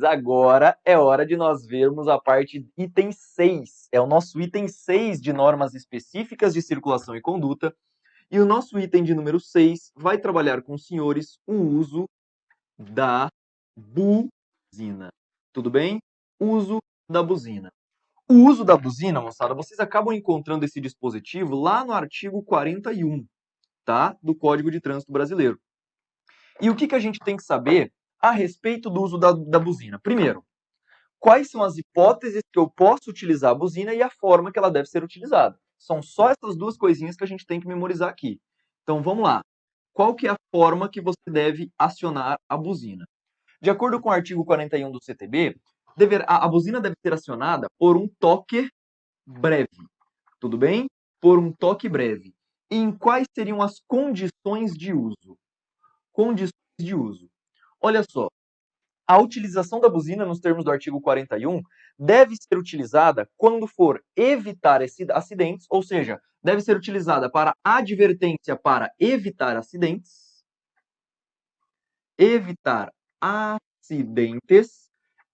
agora é hora de nós vermos a parte item 6. É o nosso item 6 de normas específicas de circulação e conduta. E o nosso item de número 6 vai trabalhar com os senhores o uso da buzina. Tudo bem? Uso da buzina. O uso da buzina, moçada, vocês acabam encontrando esse dispositivo lá no artigo 41, tá? Do Código de Trânsito Brasileiro. E o que a gente tem que saber a respeito do uso da buzina? Primeiro, quais são as hipóteses que eu posso utilizar a buzina e a forma que ela deve ser utilizada? São só essas duas coisinhas que a gente tem que memorizar aqui. Então, vamos lá. Qual que é a forma que você deve acionar a buzina? De acordo com o artigo 41 do CTB, a buzina deve ser acionada por um toque breve. Tudo bem? Por um toque breve. E em quais seriam as condições de uso? Condições de uso. Olha só, a utilização da buzina, nos termos do artigo 41, deve ser utilizada quando for evitar acidentes, ou seja, deve ser utilizada para advertência para evitar acidentes,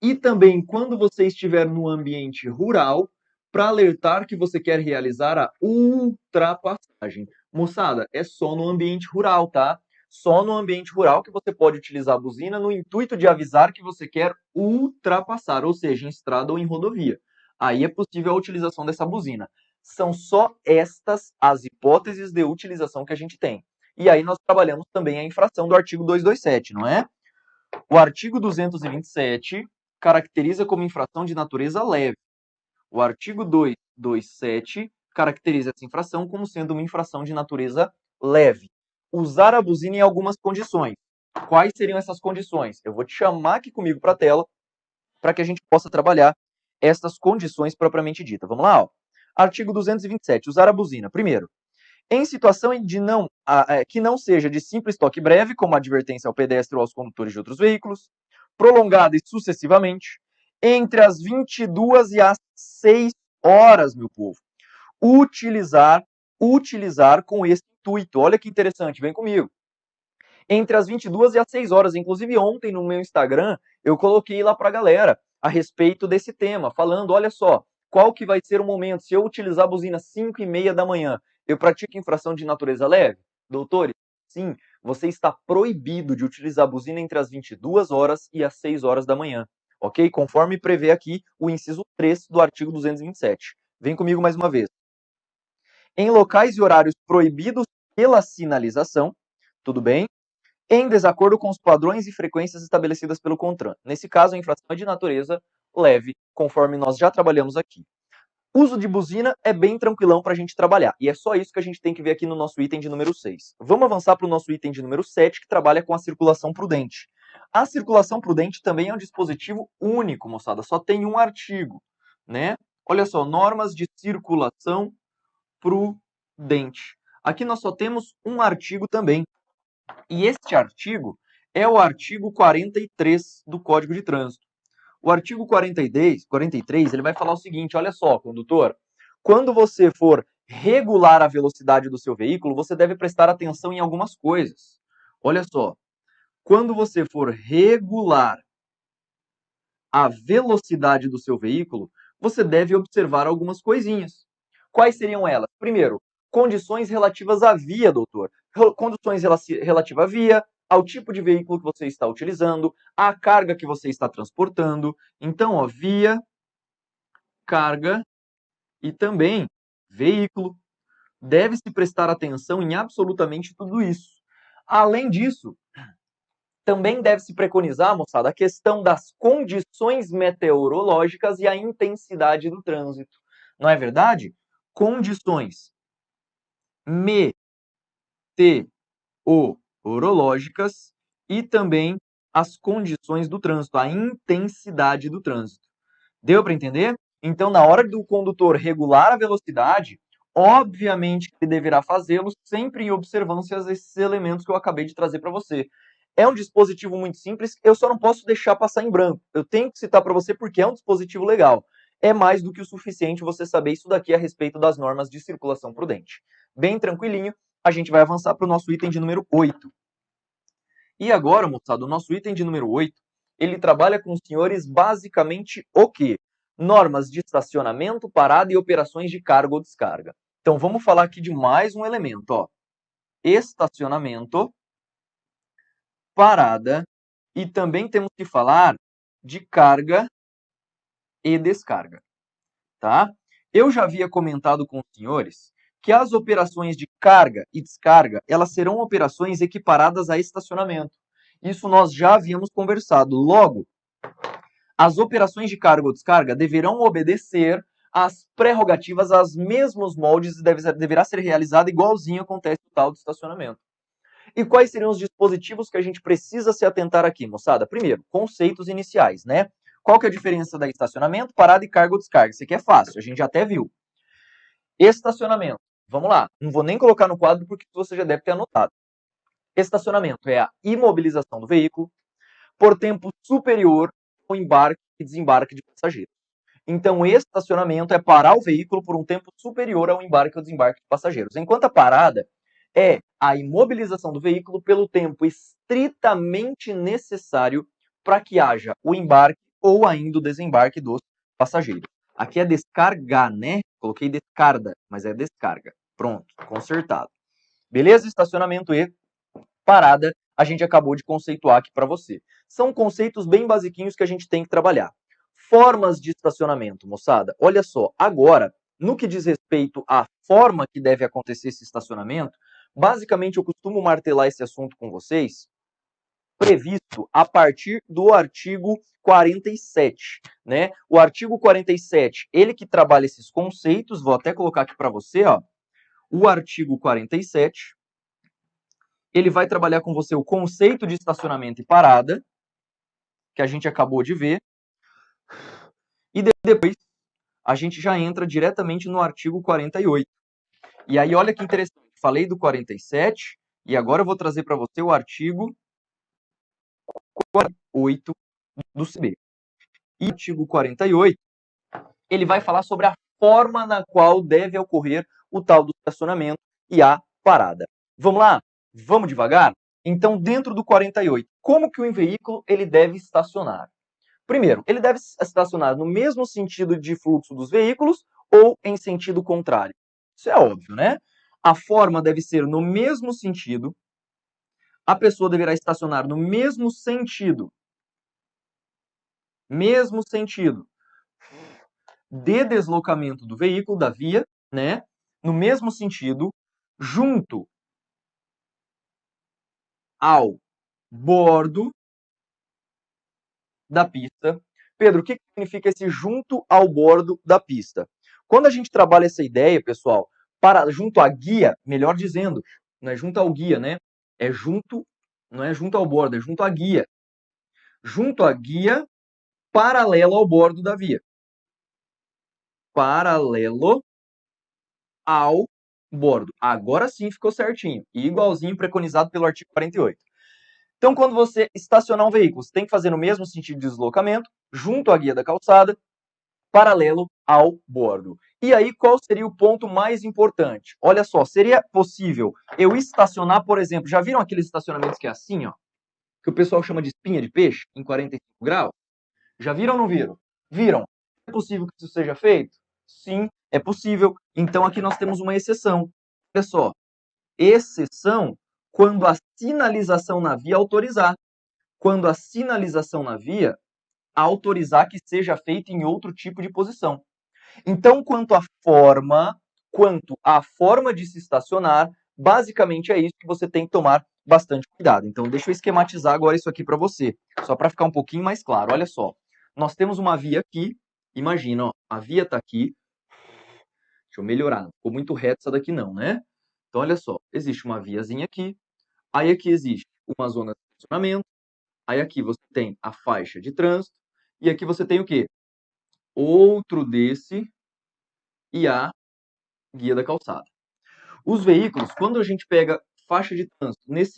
e também quando você estiver no ambiente rural, para alertar que você quer realizar a ultrapassagem. Moçada, é só no ambiente rural, tá? Só no ambiente rural que você pode utilizar a buzina no intuito de avisar que você quer ultrapassar, ou seja, em estrada ou em rodovia. Aí é possível a utilização dessa buzina. São só estas as hipóteses de utilização que a gente tem. E aí nós trabalhamos também a infração do artigo 227, não é? O artigo 227 caracteriza como infração de natureza leve. O artigo 227 caracteriza essa infração como sendo uma infração de natureza leve. Usar a buzina em algumas condições. Quais seriam essas condições? Eu vou te chamar aqui comigo para a tela para que a gente possa trabalhar essas condições propriamente ditas. Vamos lá? Ó. Artigo 227. Usar a buzina. Primeiro, em situação que não seja de simples toque breve, como advertência ao pedestre ou aos condutores de outros veículos, prolongada e sucessivamente, entre as 22 e as 6 horas, meu povo. Utilizar com esse intuito. Olha que interessante, vem comigo. Entre as 22 e as 6 horas. Inclusive, ontem no meu Instagram, eu coloquei lá para a galera a respeito desse tema, falando, olha só, qual que vai ser o momento? Se eu utilizar a buzina às 5h30 da manhã, eu pratico infração de natureza leve? Doutores, sim, você está proibido de utilizar a buzina entre as 22 horas e as 6 horas da manhã, ok? Conforme prevê aqui o inciso 3 do artigo 227. Vem comigo mais uma vez. Em locais e horários proibidos pela sinalização, tudo bem? Em desacordo com os padrões e frequências estabelecidas pelo CONTRAN. Nesse caso, a infração é de natureza leve, conforme nós já trabalhamos aqui. Uso de buzina é bem tranquilão para a gente trabalhar. E é só isso que a gente tem que ver aqui no nosso item de número 6. Vamos avançar para o nosso item de número 7, que trabalha com a circulação prudente. A circulação prudente também é um dispositivo único, moçada. Só tem um artigo, né? Olha só, normas de circulação prudente. Aqui nós só temos um artigo também. E este artigo é o artigo 43 do Código de Trânsito. O artigo 43, ele vai falar o seguinte, olha só, condutor, quando você for regular a velocidade do seu veículo, você deve prestar atenção em algumas coisas. Olha só, quando você for regular a velocidade do seu veículo, você deve observar algumas coisinhas. Quais seriam elas? Primeiro, condições relativas à via, doutor. Condições relativas à via, ao tipo de veículo que você está utilizando, à carga que você está transportando. Então, ó, via, carga e também veículo. Deve-se prestar atenção em absolutamente tudo isso. Além disso, também deve-se preconizar, moçada, a questão das condições meteorológicas e a intensidade do trânsito. Não é verdade? Condições meteorológicas e também as condições do trânsito, a intensidade do trânsito. Deu para entender? Então, na hora do condutor regular a velocidade, obviamente que ele deverá fazê-lo sempre em observância a esses elementos que eu acabei de trazer para você. É um dispositivo muito simples, eu só não posso deixar passar em branco. Eu tenho que citar para você porque é um dispositivo legal. É mais do que o suficiente você saber isso daqui a respeito das normas de circulação prudente. Bem tranquilinho, a gente vai avançar para o nosso item de número 8. E agora, moçada, o nosso item de número 8 ele trabalha com os senhores basicamente o quê? Normas de estacionamento, parada e operações de carga ou descarga. Então, vamos falar aqui de mais um elemento, ó. Estacionamento, parada, e também temos que falar de carga e descarga, tá? Eu já havia comentado com os senhores que as operações de carga e descarga, elas serão operações equiparadas a estacionamento. Isso nós já havíamos conversado. Logo, as operações de carga ou descarga deverão obedecer às prerrogativas, aos mesmos moldes, e deverá ser realizada igualzinho acontece no tal do estacionamento. E quais seriam os dispositivos que a gente precisa se atentar aqui, moçada? Primeiro, conceitos iniciais, né? Qual que é a diferença da estacionamento, parada e carga ou descarga? Isso aqui é fácil, a gente já até viu. Estacionamento. Vamos lá. Não vou nem colocar no quadro porque você já deve ter anotado. Estacionamento é a imobilização do veículo por tempo superior ao embarque e desembarque de passageiros. Então, estacionamento é parar o veículo por um tempo superior ao embarque ou desembarque de passageiros. Enquanto a parada é a imobilização do veículo pelo tempo estritamente necessário para que haja o embarque ou ainda o desembarque dos passageiros. Aqui é descargar, né? Coloquei descarga, mas é descarga. Pronto, consertado. Beleza? Estacionamento e parada, a gente acabou de conceituar aqui para você. São conceitos bem basiquinhos que a gente tem que trabalhar. Formas de estacionamento, moçada. Olha só, agora, no que diz respeito à forma que deve acontecer esse estacionamento, basicamente eu costumo martelar esse assunto com vocês, previsto a partir do artigo 47, né? O artigo 47, ele que trabalha esses conceitos, vou até colocar aqui para você, ó. O artigo 47, ele vai trabalhar com você o conceito de estacionamento e parada, que a gente acabou de ver, e depois a gente já entra diretamente no artigo 48. E aí, olha que interessante, falei do 47, e agora eu vou trazer para você o artigo 48 do CB. E o artigo 48, ele vai falar sobre a forma na qual deve ocorrer o tal do estacionamento e a parada. Vamos lá? Vamos devagar? Então, dentro do 48, como que o veículo ele deve estacionar? Primeiro, ele deve estacionar no mesmo sentido de fluxo dos veículos ou em sentido contrário. Isso é óbvio, né? A forma deve ser no mesmo sentido, a pessoa deverá estacionar no mesmo sentido de deslocamento do veículo, da via, né? No mesmo sentido, junto ao bordo da pista. Pedro, o que significa esse junto ao bordo da pista? Quando a gente trabalha essa ideia, pessoal, junto à guia, melhor dizendo, não é junto ao guia, né? É junto, não é junto ao bordo, é junto à guia. Junto à guia, paralelo ao bordo da via. Paralelo ao bordo. Agora sim ficou certinho. E igualzinho preconizado pelo artigo 48. Então, quando você estacionar um veículo, você tem que fazer no mesmo sentido de deslocamento, junto à guia da calçada, paralelo ao bordo. E aí, qual seria o ponto mais importante? Olha só, seria possível eu estacionar, por exemplo, já viram aqueles estacionamentos que é assim, ó, que o pessoal chama de espinha de peixe, em 45 graus? Já viram ou não viram? Viram. É possível que isso seja feito? Sim, é possível. Então, aqui nós temos uma exceção. Olha só, exceção quando a sinalização na via autorizar. Quando a sinalização na via autorizar que seja feito em outro tipo de posição. Então, quanto à forma de se estacionar, basicamente é isso que você tem que tomar bastante cuidado. Então, deixa eu esquematizar agora isso aqui para você, só para ficar um pouquinho mais claro. Olha só, nós temos uma via aqui, imagina, ó, a via está aqui. Deixa eu melhorar, não ficou muito reto essa daqui não, né? Então, olha só, existe uma viazinha aqui, aí aqui existe uma zona de estacionamento, aí aqui você tem a faixa de trânsito, e aqui você tem o quê? Outro desse e a guia da calçada. Os veículos, quando a gente pega faixa de trânsito, nesse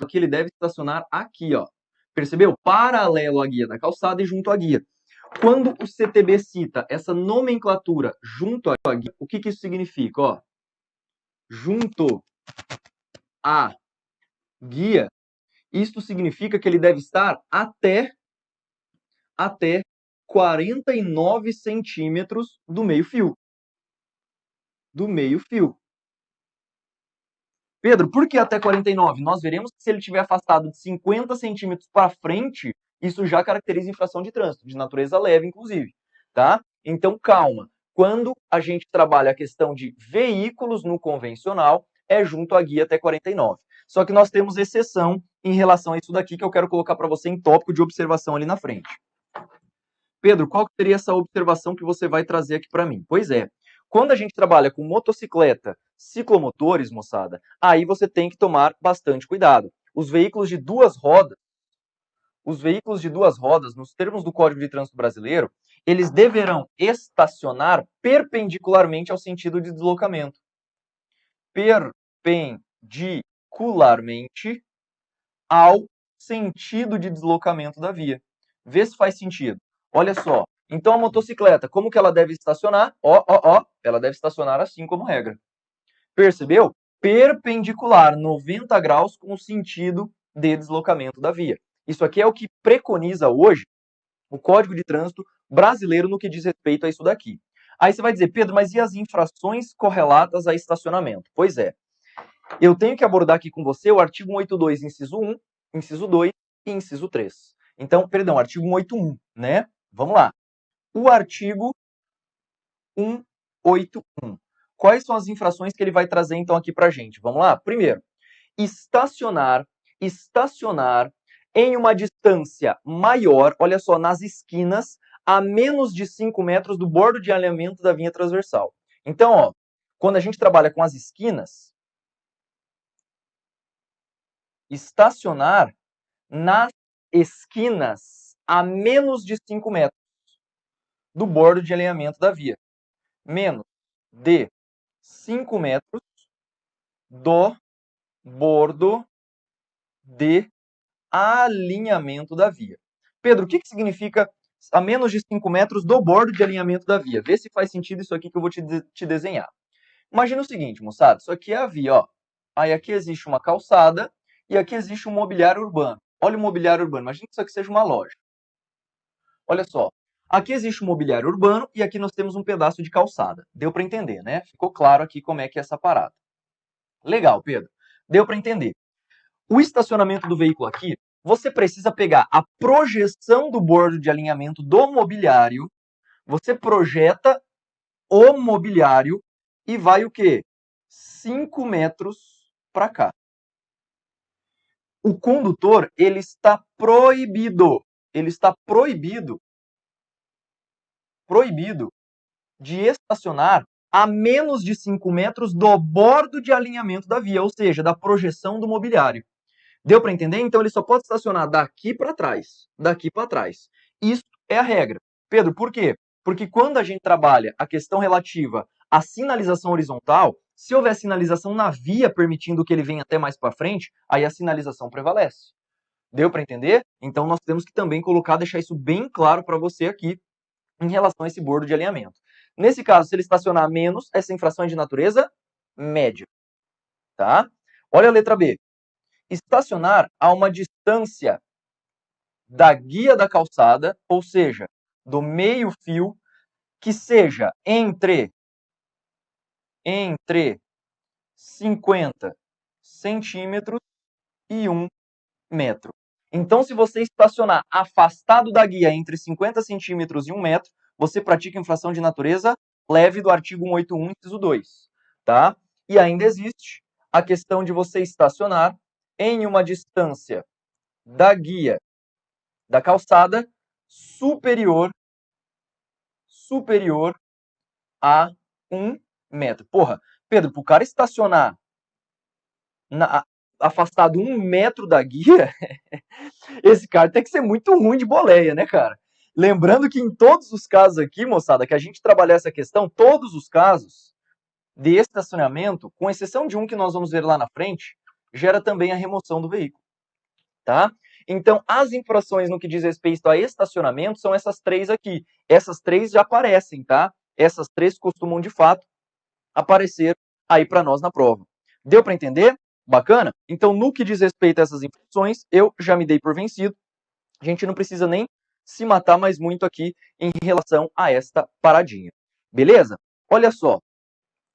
aqui ele deve estacionar aqui, ó. Percebeu? Paralelo à guia da calçada e junto à guia. Quando o CTB cita essa nomenclatura junto à guia, o que isso significa? Ó, junto à guia, Isto significa que ele deve estar até 49 centímetros do meio-fio. Pedro, por que até 49? Nós veremos que se ele estiver afastado de 50 centímetros para frente, isso já caracteriza infração de trânsito, de natureza leve, inclusive. Tá? Então, calma. Quando a gente trabalha a questão de veículos no convencional, é junto à guia até 49. Só que nós temos exceção em relação a isso daqui, que eu quero colocar para você em tópico de observação ali na frente. Pedro, qual seria essa observação que você vai trazer aqui para mim? Pois é, quando a gente trabalha com motocicleta, ciclomotores, moçada, aí você tem que tomar bastante cuidado. Os veículos de duas rodas, nos termos do Código de Trânsito Brasileiro, eles deverão estacionar perpendicularmente ao sentido de deslocamento. Perpendicularmente ao sentido de deslocamento da via. Vê se faz sentido. Olha só. Então a motocicleta, como que ela deve estacionar? Ela deve estacionar assim como regra. Percebeu? Perpendicular, 90 graus com o sentido de deslocamento da via. Isso aqui é o que preconiza hoje o Código de Trânsito Brasileiro no que diz respeito a isso daqui. Aí você vai dizer, Pedro, mas e as infrações correlatas a estacionamento? Pois é. Eu tenho que abordar aqui com você o artigo 182, inciso 1, inciso 2 e inciso 3. Então, perdão, artigo 181, né? Vamos lá. O artigo 181. Quais são as infrações que ele vai trazer, então, aqui pra gente? Vamos lá? Primeiro, estacionar em uma distância maior, olha só, nas esquinas, a menos de 5 metros do bordo de alinhamento da linha transversal. Então, ó, quando a gente trabalha com as esquinas, estacionar nas esquinas a menos de 5 metros do bordo de alinhamento da via. Menos de 5 metros do bordo de alinhamento da via. Pedro, o que significa a menos de 5 metros do bordo de alinhamento da via? Vê se faz sentido isso aqui que eu vou te desenhar. Imagina o seguinte, moçada, isso aqui é a via, ó. Aí aqui existe uma calçada e aqui existe um mobiliário urbano. Olha o mobiliário urbano, imagina que isso aqui seja uma loja. Olha só, aqui existe um mobiliário urbano e aqui nós temos um pedaço de calçada. Deu para entender, né? Ficou claro aqui como é que é essa parada. Legal, Pedro. Deu para entender. O estacionamento do veículo aqui, você precisa pegar a projeção do bordo de alinhamento do mobiliário, você projeta o mobiliário e vai o quê? 5 metros para cá. O condutor, ele está proibido de estacionar a menos de 5 metros do bordo de alinhamento da via, ou seja, da projeção do mobiliário. Deu para entender? Então ele só pode estacionar daqui para trás. Isso é a regra. Pedro, por quê? Porque quando a gente trabalha a questão relativa à sinalização horizontal, se houver sinalização na via permitindo que ele venha até mais para frente, aí a sinalização prevalece. Deu para entender? Então nós temos que também deixar isso bem claro para você aqui em relação a esse bordo de alinhamento. Nesse caso, se ele estacionar menos, essa infração é de natureza média. Tá? Olha a letra B. Estacionar a uma distância da guia da calçada, ou seja, do meio-fio, que seja entre 50 centímetros e 1 metro. Então, se você estacionar afastado da guia entre 50 centímetros e 1 metro, você pratica infração de natureza leve do artigo 181, inciso 2. Tá? E ainda existe a questão de você estacionar em uma distância da guia da calçada superior a 1 metro. Porra, Pedro, para o cara estacionar afastado 1 metro da guia, esse cara tem que ser muito ruim de boleia, né, cara? Lembrando que em todos os casos aqui, moçada, que a gente trabalhar essa questão, todos os casos de estacionamento, com exceção de um que nós vamos ver lá na frente, gera também a remoção do veículo, tá? Então, as infrações no que diz respeito a estacionamento são essas 3 aqui. Essas 3 já aparecem, tá? Essas 3 costumam, de fato, aparecer aí para nós na prova. Deu para entender? Bacana? Então, no que diz respeito a essas infrações, eu já me dei por vencido. A gente não precisa nem se matar mais muito aqui em relação a esta paradinha. Beleza? Olha só.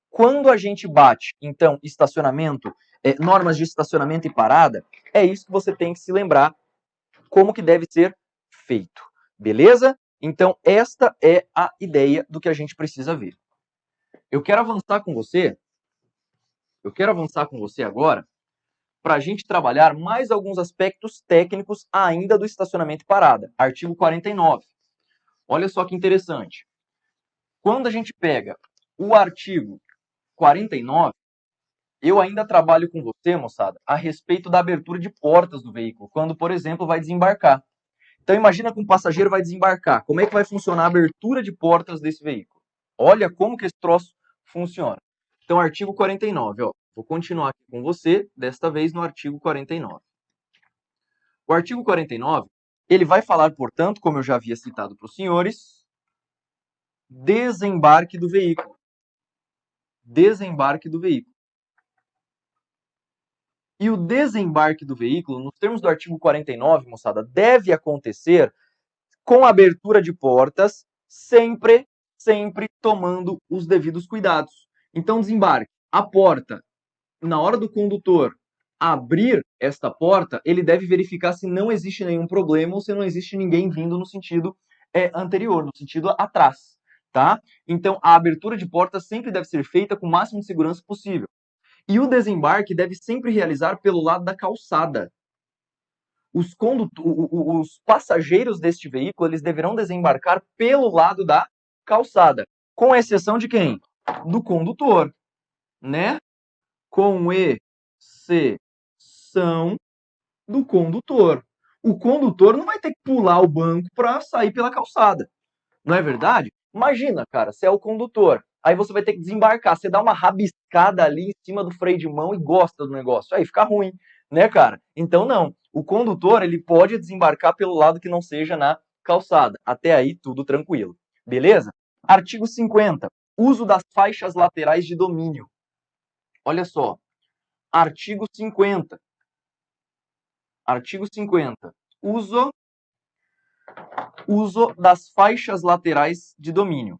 Quando a gente bate, então, estacionamento, normas de estacionamento e parada, é isso que você tem que se lembrar como que deve ser feito. Beleza? Então, esta é a ideia do que a gente precisa ver. Eu quero avançar com você agora para a gente trabalhar mais alguns aspectos técnicos ainda do estacionamento e parada. Artigo 49. Olha só que interessante. Quando a gente pega o artigo 49, eu ainda trabalho com você, moçada, a respeito da abertura de portas do veículo, quando, por exemplo, vai desembarcar. Então, imagina que um passageiro vai desembarcar. Como é que vai funcionar a abertura de portas desse veículo? Olha como que esse troço funciona. Então, artigo 49, ó. Vou continuar aqui com você, desta vez no artigo 49. O artigo 49, ele vai falar, portanto, como eu já havia citado para os senhores, desembarque do veículo. Desembarque do veículo. E o desembarque do veículo, nos termos do artigo 49, moçada, deve acontecer com abertura de portas, sempre tomando os devidos cuidados. Então, desembarque. A porta, na hora do condutor abrir esta porta, ele deve verificar se não existe nenhum problema ou se não existe ninguém vindo no sentido anterior, no sentido atrás, tá? Então, a abertura de porta sempre deve ser feita com o máximo de segurança possível. E o desembarque deve sempre realizar pelo lado da calçada. Os passageiros deste veículo, eles deverão desembarcar pelo lado da calçada, com exceção de quem? Do condutor, né? Com exceção do condutor. O condutor não vai ter que pular o banco para sair pela calçada. Não é verdade? Imagina, cara, você é o condutor. Aí você vai ter que desembarcar. Você dá uma rabiscada ali em cima do freio de mão e gosta do negócio. Aí fica ruim, né, cara? Então, não. O condutor, ele pode desembarcar pelo lado que não seja na calçada. Até aí, tudo tranquilo. Beleza? Artigo 50. Uso das faixas laterais de domínio. Olha só. Artigo 50. Artigo 50. Uso das faixas laterais de domínio.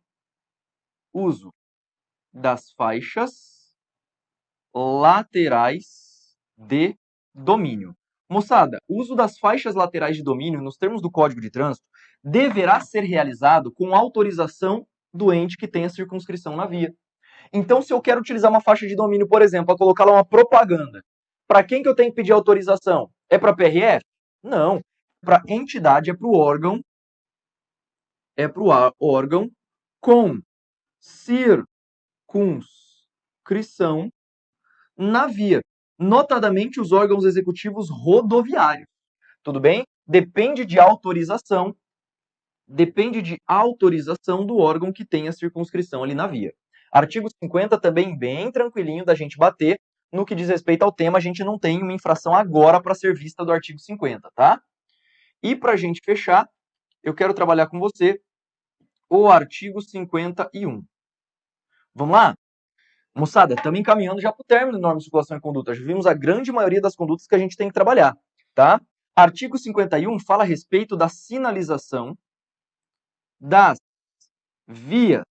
Uso das faixas laterais de domínio. Moçada, o uso das faixas laterais de domínio, nos termos do Código de Trânsito, deverá ser realizado com autorização do ente que tem a circunscrição na via. Então, se eu quero utilizar uma faixa de domínio, por exemplo, para colocar lá uma propaganda, para quem que eu tenho que pedir autorização? É para a PRF? Não. Para a entidade, é para o órgão com circunscrição na via, notadamente os órgãos executivos rodoviários. Tudo bem? Depende de autorização do órgão que tem a circunscrição ali na via. Artigo 50 também bem tranquilinho da gente bater. No que diz respeito ao tema, a gente não tem uma infração agora para ser vista do artigo 50, tá? E para a gente fechar, eu quero trabalhar com você o artigo 51. Vamos lá? Moçada, estamos encaminhando já para o término da norma de circulação e conduta. Já vimos a grande maioria das condutas que a gente tem que trabalhar, tá? Artigo 51 fala a respeito da sinalização das vias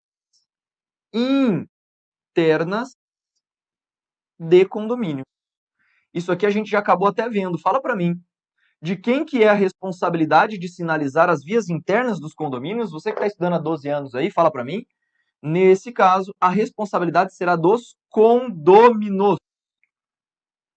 internas de condomínio. Isso aqui a gente já acabou até vendo. Fala para mim, de quem que é a responsabilidade de sinalizar as vias internas dos condomínios? Você que está estudando há 12 anos aí, fala para mim. Nesse caso, a responsabilidade será dos condôminos.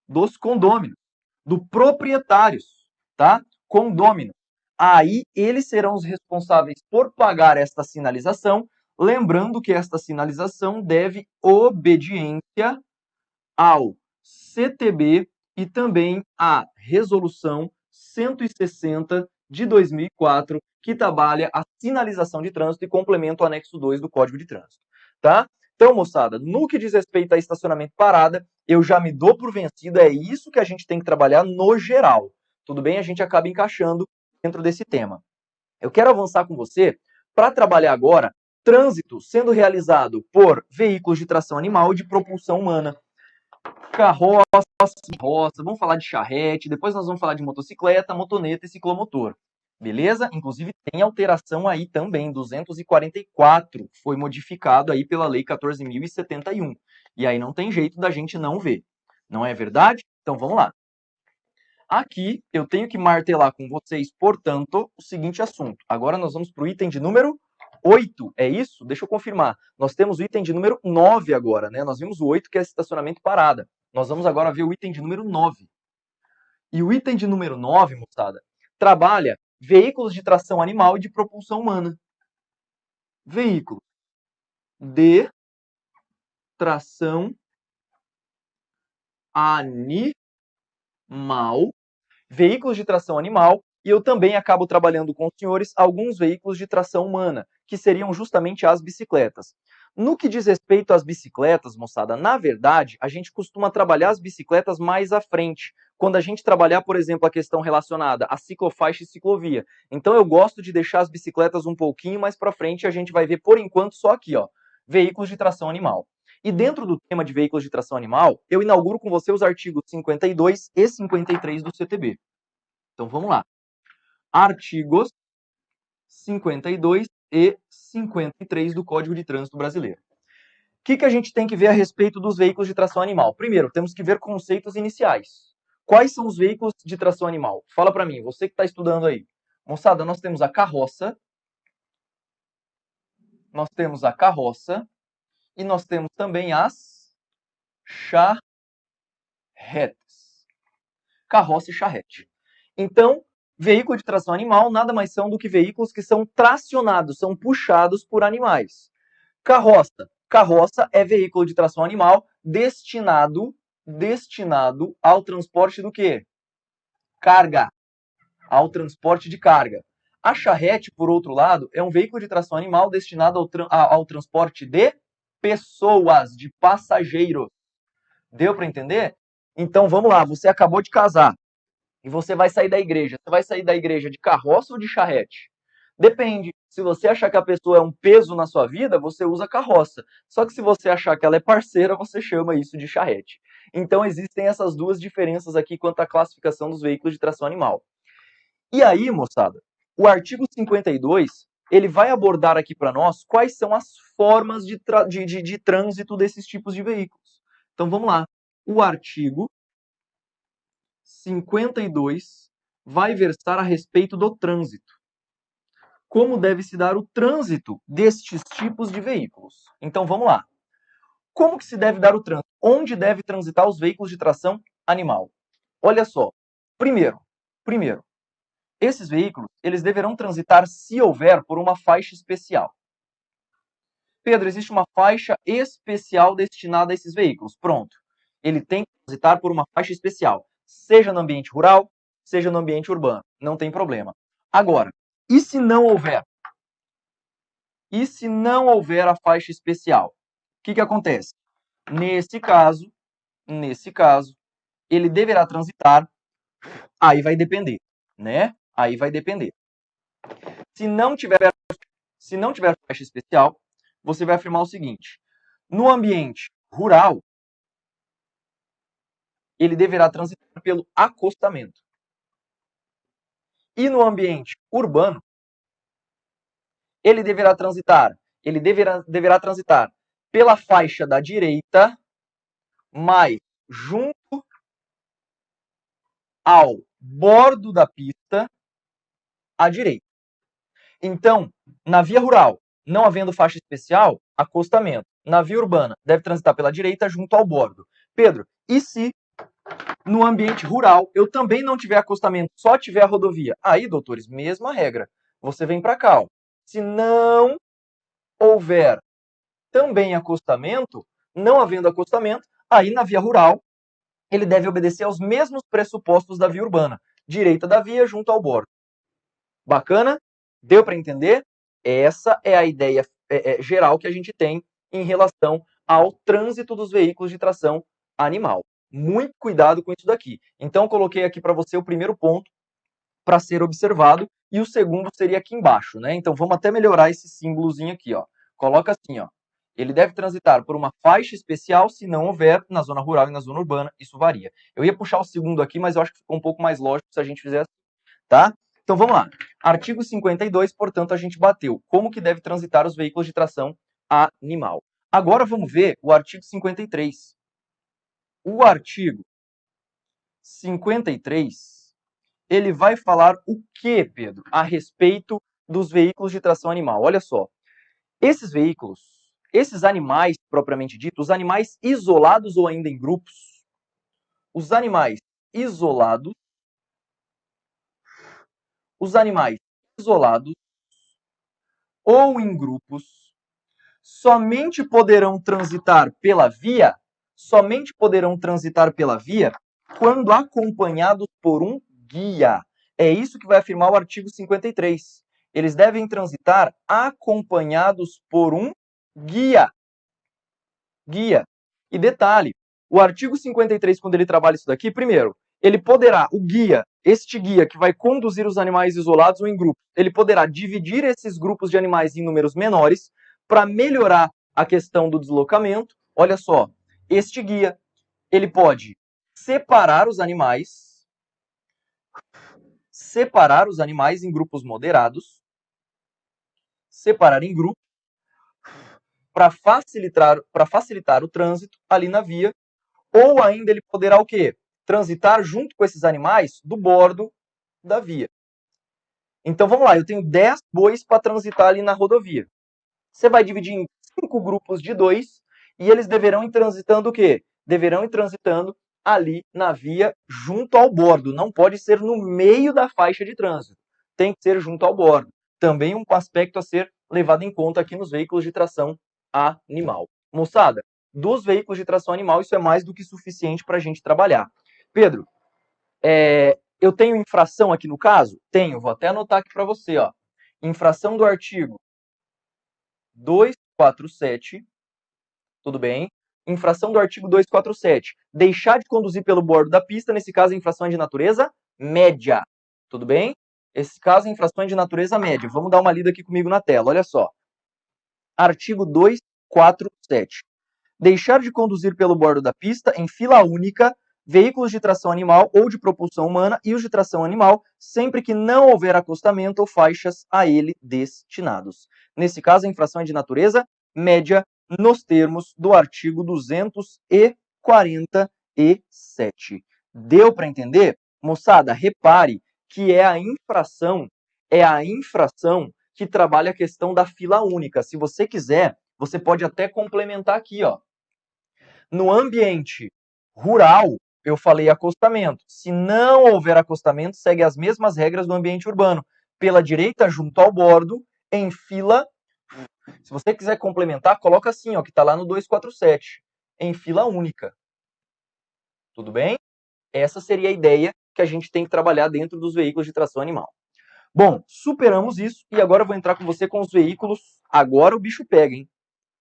Do proprietários, tá? Condômino. Aí eles serão os responsáveis por pagar esta sinalização, lembrando que esta sinalização deve obediência ao CTB e também à Resolução 160 de 2004, que trabalha a sinalização de trânsito e complementa o anexo 2 do Código de Trânsito, tá? Então, moçada, no que diz respeito a estacionamento parada, eu já me dou por vencido, é isso que a gente tem que trabalhar no geral. Tudo bem? A gente acaba encaixando dentro desse tema. Eu quero avançar com você para trabalhar agora trânsito sendo realizado por veículos de tração animal e de propulsão humana. carroça, vamos falar de charrete, depois nós vamos falar de motocicleta, motoneta e ciclomotor. Beleza? Inclusive tem alteração aí também, 244 foi modificado aí pela lei 14.071. E aí não tem jeito da gente não ver. Não é verdade? Então vamos lá. Aqui eu tenho que martelar com vocês, portanto, o seguinte assunto. Agora nós vamos para o item de número 8, é isso? Deixa eu confirmar. Nós temos o item de número 9 agora, né? Nós vimos o 8, que é estacionamento parada. Nós vamos agora ver o item de número 9. E o item de número 9, moçada, trabalha veículos de tração animal e de propulsão humana. Veículos de tração animal, veículos de tração animal, e eu também acabo trabalhando com os senhores alguns veículos de tração humana, que seriam justamente as bicicletas. No que diz respeito às bicicletas, moçada, na verdade, a gente costuma trabalhar as bicicletas mais à frente, quando a gente trabalhar, por exemplo, a questão relacionada à ciclofaixa e ciclovia. Então eu gosto de deixar as bicicletas um pouquinho mais para frente, e a gente vai ver, por enquanto, só aqui, ó, veículos de tração animal. E dentro do tema de veículos de tração animal, eu inauguro com você os artigos 52 e 53 do CTB. Então vamos lá. Artigos 52 e 53 do Código de Trânsito Brasileiro. O que a gente tem que ver a respeito dos veículos de tração animal? Primeiro, temos que ver conceitos iniciais. Quais são os veículos de tração animal? Fala para mim, você que está estudando aí. Moçada, nós temos a carroça, e nós temos também as charretes. Carroça e charrete. Então, veículo de tração animal nada mais são do que veículos que são tracionados, são puxados por animais. Carroça. Carroça é veículo de tração animal destinado ao transporte do quê? Carga. Ao transporte de carga. A charrete, por outro lado, é um veículo de tração animal destinado ao transporte de pessoas, de passageiros. Deu para entender? Então vamos lá, você acabou de casar e você vai sair da igreja. Você vai sair da igreja de carroça ou de charrete? Depende. Se você achar que a pessoa é um peso na sua vida, você usa carroça. Só que se você achar que ela é parceira, você chama isso de charrete. Então existem essas duas diferenças aqui quanto à classificação dos veículos de tração animal. E aí, moçada, o artigo 52, ele vai abordar aqui para nós quais são as formas de trânsito desses tipos de veículos. Então vamos lá. O artigo 52 vai versar a respeito do trânsito. Como deve se dar o trânsito destes tipos de veículos? Então vamos lá. Como que se deve dar o trânsito? Onde deve transitar os veículos de tração animal? Olha só. Primeiro, esses veículos, eles deverão transitar, se houver, por uma faixa especial. Pedro, existe uma faixa especial destinada a esses veículos. Pronto. Ele tem que transitar por uma faixa especial, seja no ambiente rural, seja no ambiente urbano. Não tem problema. Agora, e se não houver? E se não houver a faixa especial? O que acontece? Nesse caso, ele deverá transitar, aí vai depender, né? Aí vai depender. Se não tiver faixa especial, você vai afirmar o seguinte: no ambiente rural, ele deverá transitar pelo acostamento. E no ambiente urbano, ele deverá transitar pela faixa da direita, mas junto ao bordo da pista à direita. Então, na via rural, não havendo faixa especial, acostamento. Na via urbana, deve transitar pela direita junto ao bordo. Pedro, e se no ambiente rural eu também não tiver acostamento, só tiver a rodovia? Aí, doutores, mesma regra. Você vem para cá. Ó. Se não houver também acostamento, não havendo acostamento, aí na via rural ele deve obedecer aos mesmos pressupostos da via urbana. Direita da via junto ao bordo. Bacana? Deu para entender? Essa é a ideia geral que a gente tem em relação ao trânsito dos veículos de tração animal. Muito cuidado com isso daqui. Então, coloquei aqui para você o primeiro ponto para ser observado e o segundo seria aqui embaixo, né? Então, vamos até melhorar esse símbolozinho aqui, ó. Coloca assim, ó. Ele deve transitar por uma faixa especial, se não houver, na zona rural e na zona urbana, isso varia. Eu ia puxar o segundo aqui, mas eu acho que ficou um pouco mais lógico se a gente fizer assim, tá? Então vamos lá. Artigo 52, portanto, a gente bateu. Como que deve transitar os veículos de tração animal? Agora vamos ver o artigo 53. O artigo 53, ele vai falar o que, Pedro? A respeito dos veículos de tração animal. Olha só. Esses veículos, esses animais propriamente dito, os animais isolados ou ainda em grupos, os animais isolados, os animais isolados ou em grupos, somente poderão transitar pela via, quando acompanhados por um guia. É isso que vai afirmar o artigo 53. Eles devem transitar acompanhados por um guia. E detalhe, o artigo 53, quando ele trabalha isso daqui, primeiro, ele poderá, o guia, este guia que vai conduzir os animais isolados ou em grupos, ele poderá dividir esses grupos de animais em números menores para melhorar a questão do deslocamento. Olha só, este guia, ele pode separar os animais em grupos moderados, separar em grupos, para facilitar o trânsito ali na via, ou ainda ele poderá o quê? Transitar junto com esses animais do bordo da via. Então vamos lá, eu tenho 10 bois para transitar ali na rodovia. Você vai dividir em 5 grupos de 2 e eles deverão ir transitando o quê? Deverão ir transitando ali na via junto ao bordo. Não pode ser no meio da faixa de trânsito. Tem que ser junto ao bordo. Também um aspecto a ser levado em conta aqui nos veículos de tração animal. Moçada, dos veículos de tração animal, isso é mais do que suficiente para a gente trabalhar. Pedro, eu tenho infração aqui no caso? Tenho, vou até anotar aqui para você. Ó. Infração do artigo 247, tudo bem? Infração do artigo 247. Deixar de conduzir pelo bordo da pista, nesse caso a infração é de natureza média, tudo bem? Esse caso a infração é de natureza média. Vamos dar uma lida aqui comigo na tela, olha só. Artigo 247. Deixar de conduzir pelo bordo da pista em fila única veículos de tração animal ou de propulsão humana e os de tração animal, sempre que não houver acostamento ou faixas a ele destinados. Nesse caso, a infração é de natureza média nos termos do artigo 247. Deu para entender? Moçada, repare que é a infração que trabalha a questão da fila única. Se você quiser, você pode até complementar aqui, ó. No ambiente rural, eu falei acostamento. Se não houver acostamento, segue as mesmas regras do ambiente urbano. Pela direita, junto ao bordo, em fila. Se você quiser complementar, coloca assim, ó, que está lá no 247. Em fila única. Tudo bem? Essa seria a ideia que a gente tem que trabalhar dentro dos veículos de tração animal. Bom, superamos isso e agora eu vou entrar com você com os veículos. Agora o bicho pega, hein?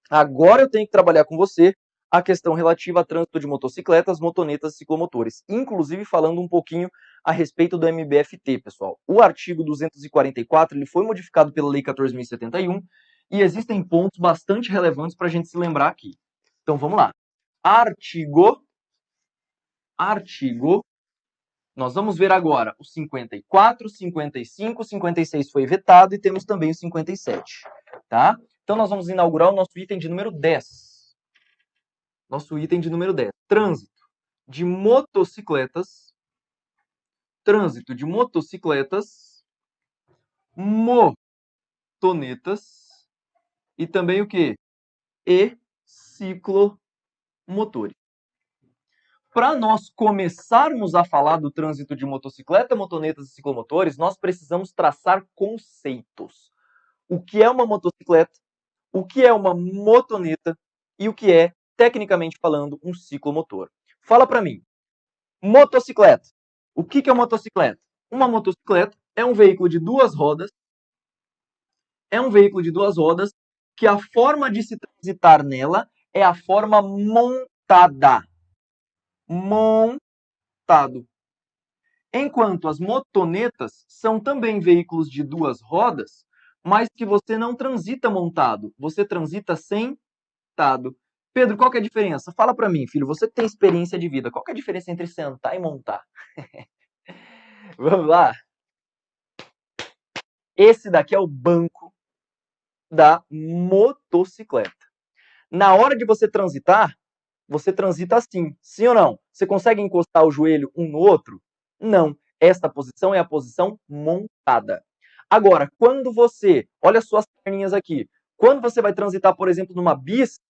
Agora eu tenho que trabalhar com você a questão relativa a trânsito de motocicletas, motonetas e ciclomotores. Inclusive falando um pouquinho a respeito do MBFT, pessoal. O artigo 244 ele foi modificado pela Lei 14.071 e existem pontos bastante relevantes para a gente se lembrar aqui. Então vamos lá. Artigo. Nós vamos ver agora o 54, 55, 56 foi vetado e temos também o 57, tá? Então nós vamos inaugurar o nosso item de número 10. Nosso item de número 10. Trânsito de motocicletas, motonetas e também o quê? E ciclomotores. Para nós começarmos a falar do trânsito de motocicleta, motonetas e ciclomotores, nós precisamos traçar conceitos. O que é uma motocicleta, o que é uma motoneta e o que é, tecnicamente falando, um ciclomotor. Fala para mim. Motocicleta. O que é uma motocicleta? Uma motocicleta é um veículo de duas rodas. Que a forma de se transitar nela é a forma montada. Montado. Enquanto as motonetas são também veículos de duas rodas, mas que você não transita montado, você transita sem sentado. Pedro, qual que é a diferença? Fala para mim, filho, você que tem experiência de vida, qual que é a diferença entre sentar e montar? Vamos lá. Esse daqui é o banco da motocicleta. Na hora de você transita assim, sim ou não? Você consegue encostar o joelho um no outro? Não. Esta posição é a posição montada. Agora, quando você, olha suas perninhas aqui, quando você vai transitar, por exemplo, numa bis,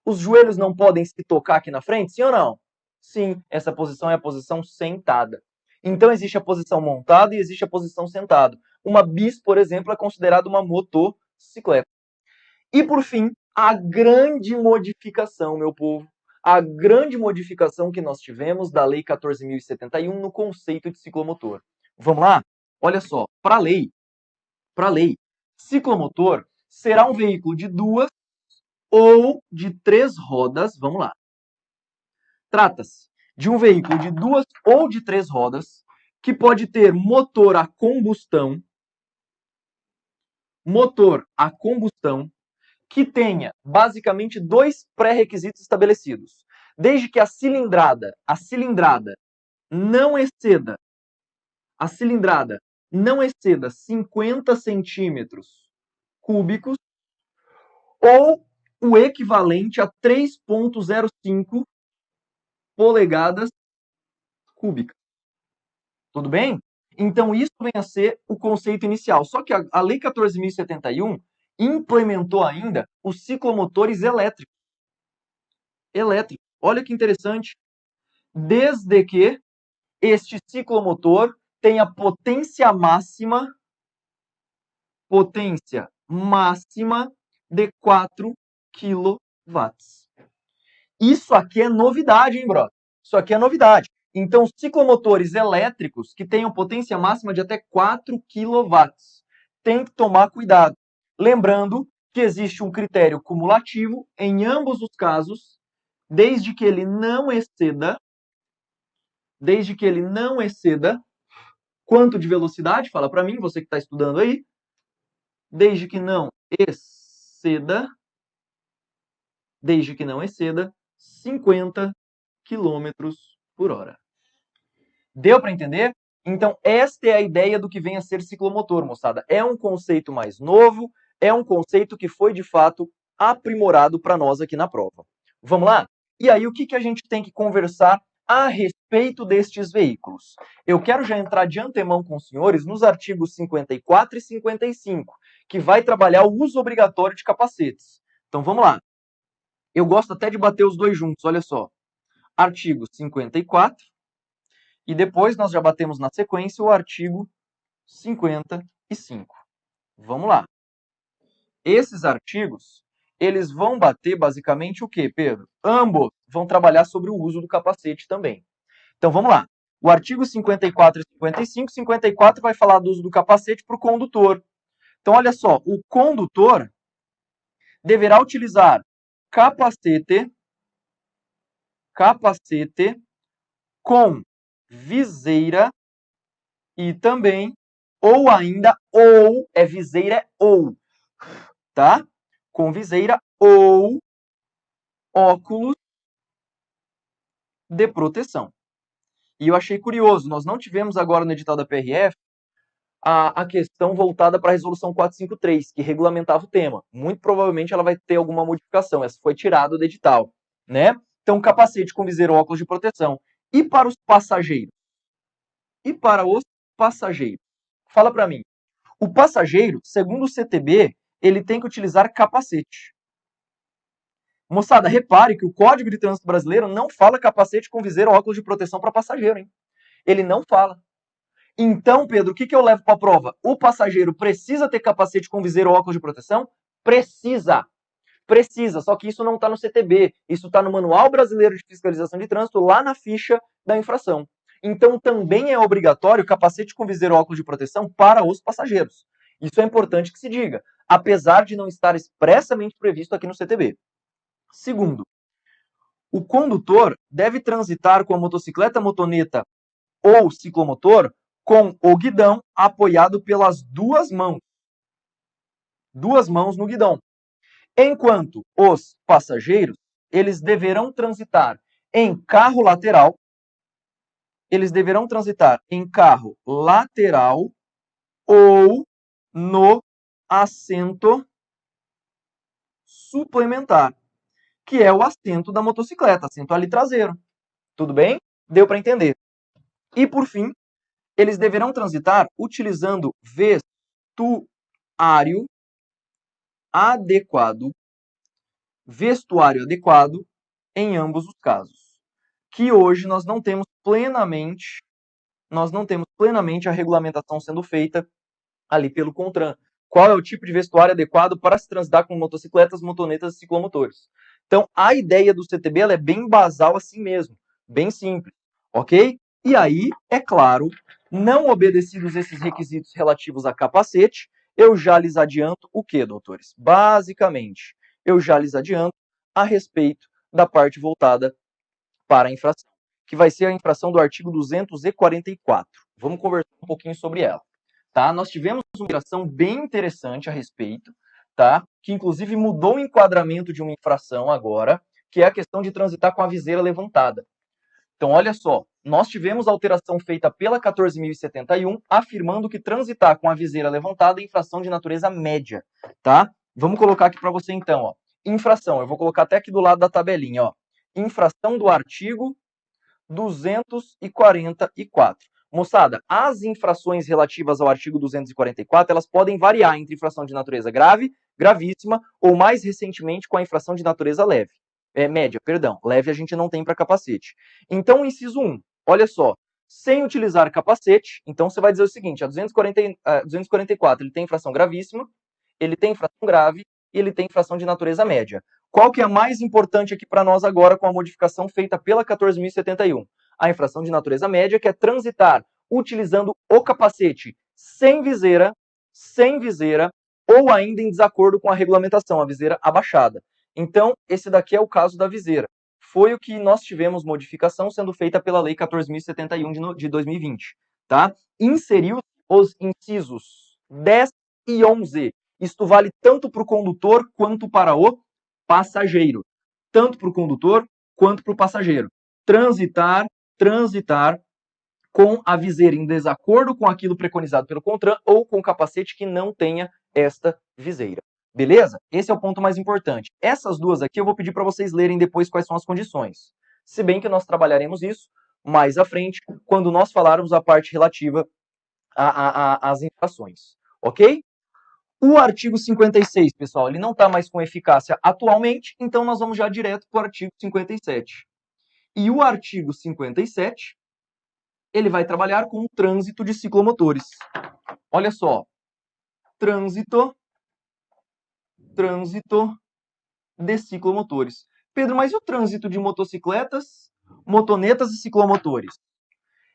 os joelhos não podem se tocar aqui na frente, sim ou não? Sim, essa posição é a posição sentada. Então existe a posição montada e existe a posição sentada. Uma bis, por exemplo, é considerada uma motocicleta. E por fim, a grande modificação, meu povo, a grande modificação que nós tivemos da Lei 14.071 no conceito de ciclomotor. Vamos lá? Olha só, para a lei, ciclomotor será um veículo de 2 ou de 3 rodas, vamos lá. Trata-se de um veículo de 2 ou de 3 rodas que pode ter motor a combustão, que tenha basicamente 2 pré-requisitos estabelecidos. Desde que a cilindrada não exceda 50 centímetros cúbicos ou o equivalente a 3,05 polegadas cúbicas. Tudo bem? Então, isso vem a ser o conceito inicial. Só que a Lei 14.071 implementou ainda os ciclomotores elétricos. Olha que interessante. Desde que este ciclomotor tenha potência máxima de 4 kW. Isso aqui é novidade, hein, brother? Isso aqui é novidade. Então, ciclomotores elétricos que tenham potência máxima de até 4 kW. Tem que tomar cuidado. Lembrando que existe um critério cumulativo em ambos os casos, desde que ele não exceda quanto de velocidade? Fala para mim, você que está estudando aí. Desde que não exceda 50 km por hora. Deu para entender? Então, esta é a ideia do que vem a ser ciclomotor, moçada. É um conceito mais novo, é um conceito que foi, de fato, aprimorado para nós aqui na prova. Vamos lá? E aí, o que a gente tem que conversar a respeito destes veículos? Eu quero já entrar de antemão com os senhores nos artigos 54 e 55, que vai trabalhar o uso obrigatório de capacetes. Então, vamos lá. Eu gosto até de bater os dois juntos, olha só. Artigo 54, e depois nós já batemos na sequência o artigo 55. Vamos lá. Esses artigos, eles vão bater basicamente o quê, Pedro? Ambos vão trabalhar sobre o uso do capacete também. Então, vamos lá. O artigo 54 e 55, 54 vai falar do uso do capacete para o condutor. Então, olha só, o condutor deverá utilizar capacete com viseira e também, ou ainda, viseira ou, tá? Com viseira ou óculos de proteção. E eu achei curioso, nós não tivemos agora no edital da PRF a questão voltada para a resolução 453, que regulamentava o tema. Muito provavelmente ela vai ter alguma modificação, essa foi tirada do edital, né? Então, capacete com viseira ou óculos de proteção. E para os passageiros? Fala para mim. O passageiro, segundo o CTB, ele tem que utilizar capacete. Moçada, repare que o Código de Trânsito Brasileiro não fala capacete com viseira ou óculos de proteção para passageiro, hein? Ele não fala. Então, Pedro, o que eu levo para a prova? O passageiro precisa ter capacete com viseira ou óculos de proteção? Precisa. Só que isso não está no CTB. Isso está no Manual Brasileiro de Fiscalização de Trânsito, lá na ficha da infração. Então, também é obrigatório capacete com viseira ou óculos de proteção para os passageiros. Isso é importante que se diga, apesar de não estar expressamente previsto aqui no CTB. Segundo, o condutor deve transitar com a motocicleta, motoneta ou ciclomotor com o guidão apoiado pelas duas mãos. Duas mãos no guidão. Enquanto os passageiros, eles deverão transitar em carro lateral, ou no assento suplementar, que é o assento da motocicleta, assento ali traseiro. Tudo bem? Deu para entender. E por fim, eles deverão transitar utilizando vestuário adequado em ambos os casos. Que hoje nós não temos plenamente a regulamentação sendo feita ali pelo CONTRAN. Qual é o tipo de vestuário adequado para se transitar com motocicletas, motonetas e ciclomotores? Então, a ideia do CTB ela é bem basal assim mesmo, bem simples, ok? E aí, é claro, não obedecidos esses requisitos relativos a capacete, eu já lhes adianto o que, doutores? Basicamente, eu já lhes adianto a respeito da parte voltada para a infração, que vai ser a infração do artigo 244. Vamos conversar um pouquinho sobre ela. Tá? Nós tivemos uma infração bem interessante a respeito, tá? Que inclusive mudou o enquadramento de uma infração agora, que é a questão de transitar com a viseira levantada. Então, olha só, nós tivemos a alteração feita pela 14.071, afirmando que transitar com a viseira levantada é infração de natureza média, tá? Vamos colocar aqui para você então, ó. Infração, eu vou colocar até aqui do lado da tabelinha, ó. Infração do artigo 244. Moçada, as infrações relativas ao artigo 244, elas podem variar entre infração de natureza grave, gravíssima, ou mais recentemente com a infração de natureza leve. Média, perdão. Leve a gente não tem para capacete. Então, o inciso 1, olha só. Sem utilizar capacete, então você vai dizer o seguinte, a 244, ele tem infração gravíssima, ele tem infração grave e ele tem infração de natureza média. Qual que é a mais importante aqui para nós agora com a modificação feita pela 14.071? A infração de natureza média, que é transitar utilizando o capacete sem viseira, ou ainda em desacordo com a regulamentação, a viseira abaixada. Então, esse daqui é o caso da viseira. Foi o que nós tivemos modificação sendo feita pela Lei 14.071 de 2020. Tá? Inseriu os incisos 10 e 11. Isto vale tanto para o condutor quanto para o passageiro. Tanto para o condutor quanto para o passageiro. Transitar com a viseira em desacordo com aquilo preconizado pelo CONTRAN ou com capacete que não tenha esta viseira. Beleza? Esse é o ponto mais importante. Essas duas aqui eu vou pedir para vocês lerem depois quais são as condições. Se bem que nós trabalharemos isso mais à frente, quando nós falarmos a parte relativa às infrações. Ok? O artigo 56, pessoal, ele não está mais com eficácia atualmente, então nós vamos já direto para o artigo 57. E o artigo 57, ele vai trabalhar com o trânsito de ciclomotores. Olha só, trânsito de ciclomotores. Pedro, mas e o trânsito de motocicletas, motonetas e ciclomotores?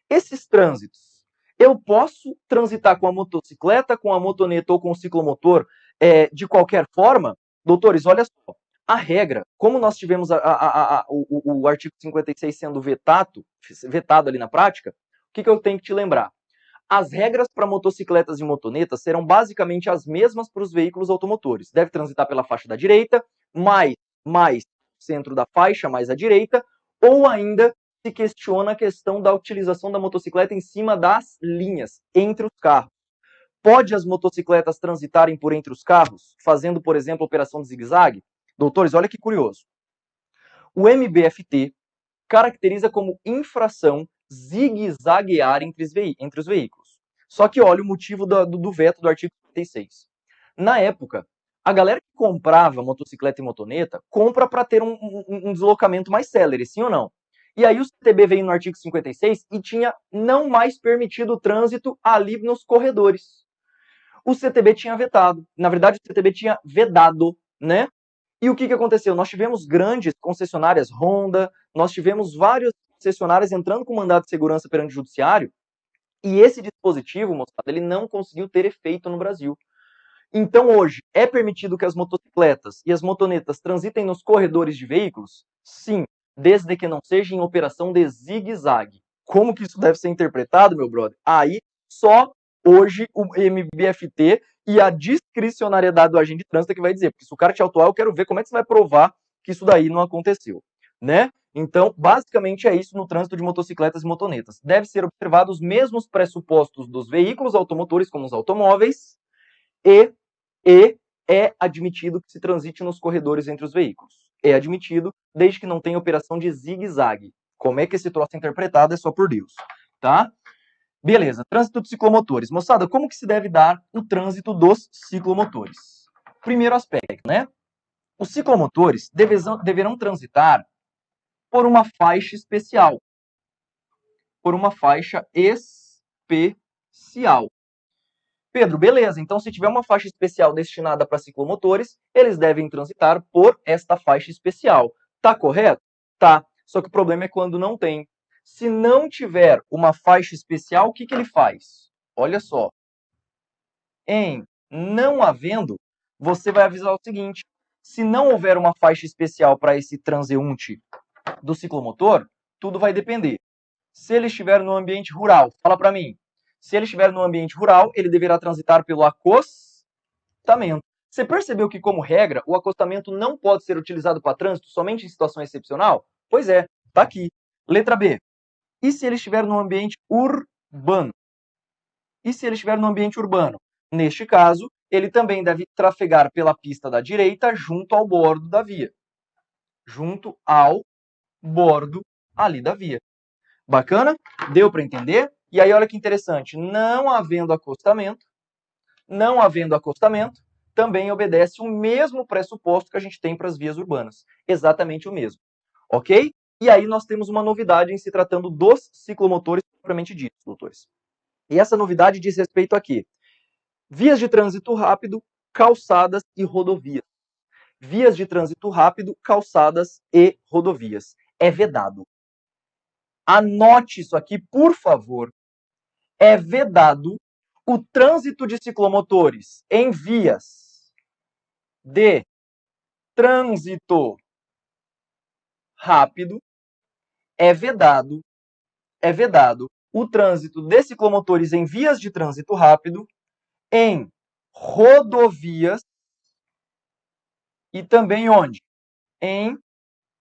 Esses trânsitos, eu posso transitar com a motocicleta, com a motoneta ou com o ciclomotor de qualquer forma? Doutores, olha só, a regra, como nós tivemos o artigo 56 sendo vetado ali na prática, o que eu tenho que te lembrar? As regras para motocicletas e motonetas serão basicamente as mesmas para os veículos automotores. Deve transitar pela faixa da direita, mais centro da faixa, mais à direita, ou ainda se questiona a questão da utilização da motocicleta em cima das linhas, entre os carros. Pode as motocicletas transitarem por entre os carros, fazendo, por exemplo, operação de zigue-zague? Doutores, olha que curioso. O MBFT caracteriza como infração zigue-zaguear entre os veículos. Só que olha o motivo do veto do artigo 36. Na época, a galera que comprava motocicleta e motoneta, compra para ter um deslocamento mais célere, sim ou não? E aí o CTB veio no artigo 56 e tinha não mais permitido o trânsito ali nos corredores. O CTB tinha vetado. Na verdade, o CTB tinha vedado, né? E o que aconteceu? Nós tivemos grandes concessionárias Honda, nós tivemos várias concessionárias entrando com mandado de segurança perante o judiciário, e esse dispositivo, moçada, ele não conseguiu ter efeito no Brasil. Então, hoje, é permitido que as motocicletas e as motonetas transitem nos corredores de veículos? Sim, desde que não seja em operação de zigue-zague. Como que isso deve ser interpretado, meu brother? Aí, só hoje o MBFT e a discricionariedade do agente de trânsito é que vai dizer, porque se o cara te autuar, eu quero ver como é que você vai provar que isso daí não aconteceu, né? Então, basicamente é isso no trânsito de motocicletas e motonetas. Deve ser observado os mesmos pressupostos dos veículos automotores, como os automóveis, e é admitido que se transite nos corredores entre os veículos. É admitido, desde que não tenha operação de zigue-zague. Como é que esse troço é interpretado é só por Deus, tá? Beleza, trânsito de ciclomotores. Moçada, como que se deve dar o trânsito dos ciclomotores? Primeiro aspecto, né? Os ciclomotores deverão transitar por uma faixa especial. Por uma faixa especial. Pedro, beleza, então se tiver uma faixa especial destinada para ciclomotores, eles devem transitar por esta faixa especial. Tá correto? Tá. Só que o problema é quando não tem. Se não tiver uma faixa especial, o que ele faz? Olha só. Em não havendo, você vai avisar o seguinte: se não houver uma faixa especial para esse transeunte do ciclomotor, tudo vai depender. Se ele estiver no ambiente rural, fala para mim. Se ele estiver no ambiente rural, ele deverá transitar pelo acostamento. Você percebeu que, como regra, o acostamento não pode ser utilizado para trânsito somente em situação excepcional? Pois é, tá aqui. Letra B. E se ele estiver no ambiente urbano? E se ele estiver no ambiente urbano? Neste caso, ele também deve trafegar pela pista da direita junto ao bordo da via. Junto ao bordo ali da via. Bacana? Deu para entender? E aí, olha que interessante. Não havendo acostamento, também obedece o mesmo pressuposto que a gente tem para as vias urbanas. Exatamente o mesmo. Ok? E aí nós temos uma novidade em se tratando dos ciclomotores propriamente ditos, doutores. E essa novidade diz respeito a quê? Vias de trânsito rápido, calçadas e rodovias. Vias de trânsito rápido, calçadas e rodovias. É vedado. Anote isso aqui, por favor. É vedado o trânsito de ciclomotores em vias de trânsito rápido. É vedado o trânsito de ciclomotores em vias de trânsito rápido, em rodovias e também onde? Em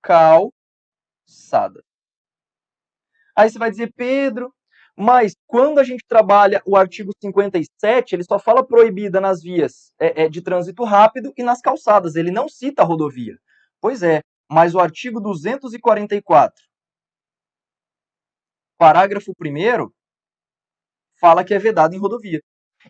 calçada. Aí você vai dizer, Pedro, mas quando a gente trabalha o artigo 57, ele só fala proibida nas vias de trânsito rápido e nas calçadas, ele não cita a rodovia. Pois é, mas o artigo 244, parágrafo 1º, fala que é vedado em rodovia.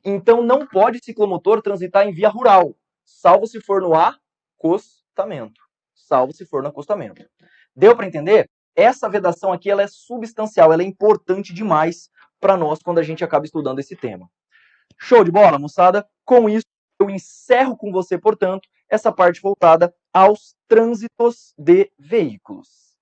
Então não pode ciclomotor transitar em via rural, salvo se for no acostamento. Salvo se for no acostamento. Deu para entender? Essa vedação aqui ela é substancial, ela é importante demais para nós quando a gente acaba estudando esse tema. Show de bola, moçada? Com isso, eu encerro com você, portanto, essa parte voltada aos trânsitos de veículos.